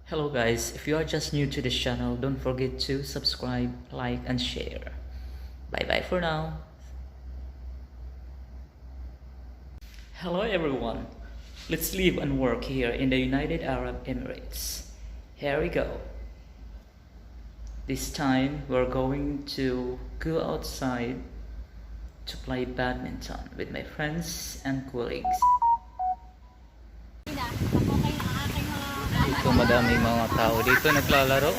Hello guys, if you are just new to this channel, don't forget to subscribe, like, and share. Bye bye for now. Hello everyone, let's live and work here in the United Arab Emirates. Here we go. This time we're going to go outside to play badminton with my friends and colleagues. Dito madami mga tao dito naglalaro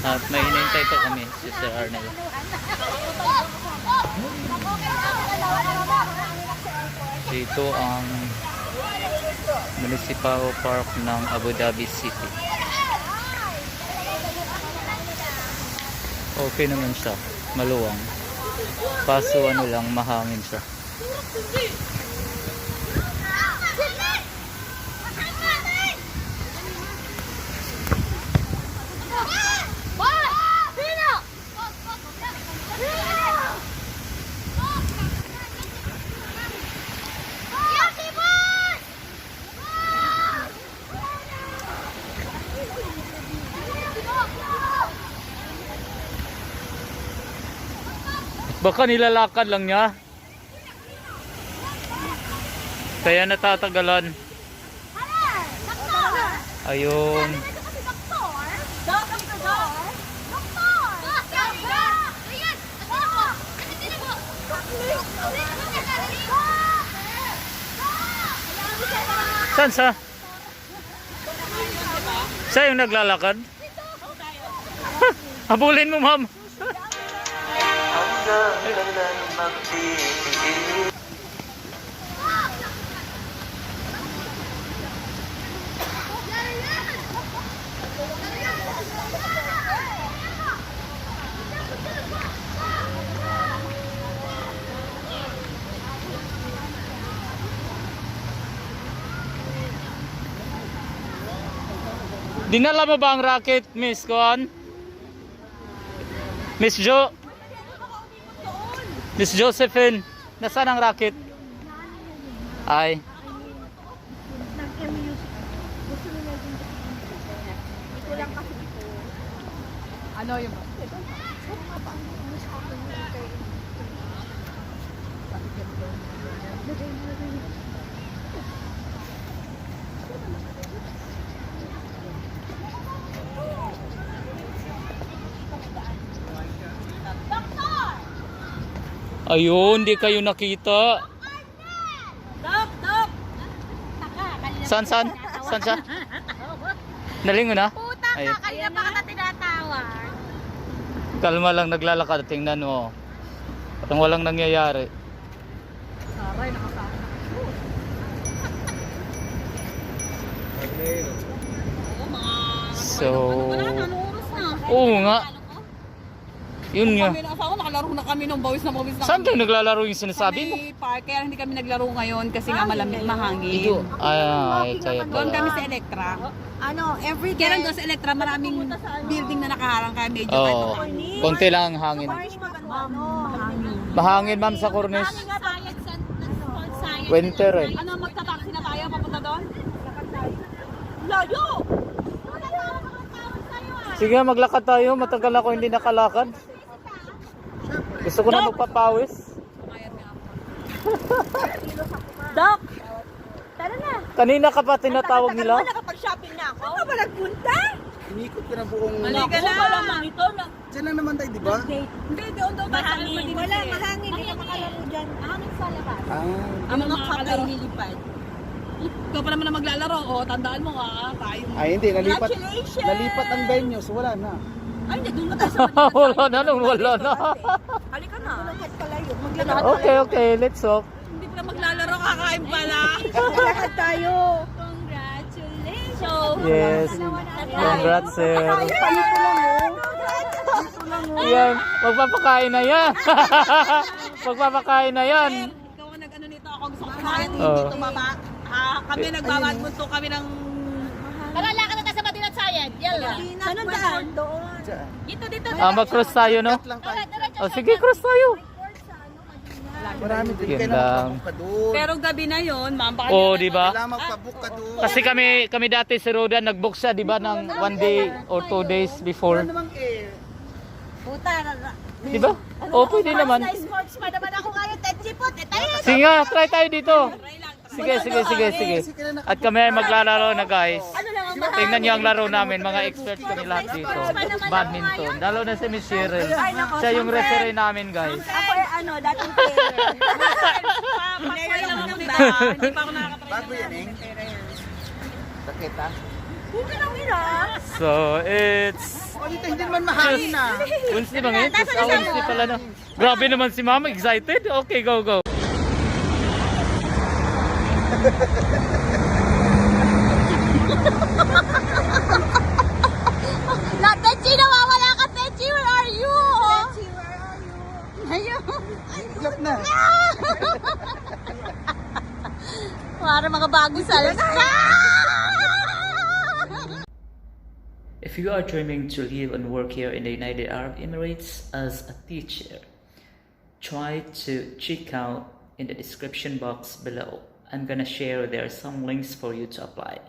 at may hinihintay pa kami si Sir Arnel. Dito ang Municipal Park ng Abu Dhabi City. Okay naman siya, maluwang. Kaso ano lang, mahangin siya. Baka nilalakad lang niya. Kaya natatagalan. Ayun. Saan sa? Siya yung naglalakad? Habulin mo, ma'am. Dinala mo ba ang racket, Miss Kuan? Miss Jo? Miss Josephine, nasaan ang racket? Ay. Ano yung Ayun, di kayo nakita. Dok! Saan siya? Nalingon na? Puta Ay. ka, kanina pa kita tinatawag. Kalma lang, naglalakad. Tingnan mo. Parang walang nangyayari. Saray, nakasama. So, Anong oras na? oo nga. Yun nga. Kami na asawa, nakalaro na kami nung bawis na Saan kayo naglalaro yung sinasabi mo? Kami park, kaya hindi kami naglaro ngayon kasi nga malamig, mahangin. Ay, kaya Doon kami pala. sa Electra. Every Kaya lang doon sa Electra, maraming building na nakaharang kaya medyo Oo, konti lang ang hangin. Mahangin, ma'am, sa Cornish. Winter eh. Ano, magta-taxi na tayo papunta doon? Layo! Sige, maglakad tayo. Matagal ako hindi nakalakad. Gusto ko na magpapawis. Dok! Tara na! Kanina ka pa tinatawag nila? Nakapag-shopping na ako. Saan ka ba nagpunta? Inikot ka na buong... Halika na! Malamang ito na. Diyan lang naman tayo, di ba? Hindi, doon daw tayo. Wala, mahangin. Hindi ka makalaro dyan. Mahangin sa labas. Ah. Ang mga kapal nilipad. Ikaw pa naman na maglalaro. O, tandaan mo nga. Tayo. Ay, hindi. Nalipat, Congratulations! nalipat ang venue. So, wala na. Ay, hindi. Doon na tayo sa Manila. Wala na nung wala na. Halika na. Lahat pala yun. Okay, let's walk. Hindi pa na maglalaro. Kakain pala. Maglakad tayo. Congratulations! Yes. Congrats, sir. Dito lang oh. Yan, magpapakain na yan. Magpapakain na yan. Ikaw ang nag-ano nito. Ako gusto ko kumain. Oo. Hindi tumaba. Kami nagbabadminton kami ng... Tara, lakad na tayo sa Madinat Sayed. Yalla. Ano daan? Doon. Dito. Mag-cross tayo, no? Cut lang tayo. Oh, sige, cross tayo. Marami din. Yun Kailangan lang. magpabook ka doon. Pero gabi na yun, ma'am. Baka Oh, di ba? Kailangan magpabook ka doon. Kasi kami dati si Rodan nag-book siya, di ba, ng 1 day or 2 days before. Wala namang eh. Puta, Di ba? Oh, pwede naman. sports pa naman ako ngayon, Tenchipot. Tayo. Sige nga, try tayo dito. Sige. At kami ay maglalaro na, guys. Tingnan niyo ang laro namin, mga experts kami lahat dito. Badminton. Lalo na si Miss Cheryl. Siya yung referee namin, guys. Ako ay dating player. Player lang ng ba? Hindi pa ako nakakatry. Bago yan eh. Sakit ha? Hindi lang wala. So, it's O dito hindi naman mahangin na. Wednesday ba ngayon? Wednesday pala na. Grabe naman si Mama, excited. Okay, go. La, Tenchi, nawawala ka, Tenchi. Where are you? Tenchi, where are you? Ayun. Iglap na. Para mga bagong salsa. If you are dreaming to live and work here in the United Arab Emirates as a teacher, try to check out in the description box below. I'm gonna share there some links for you to apply.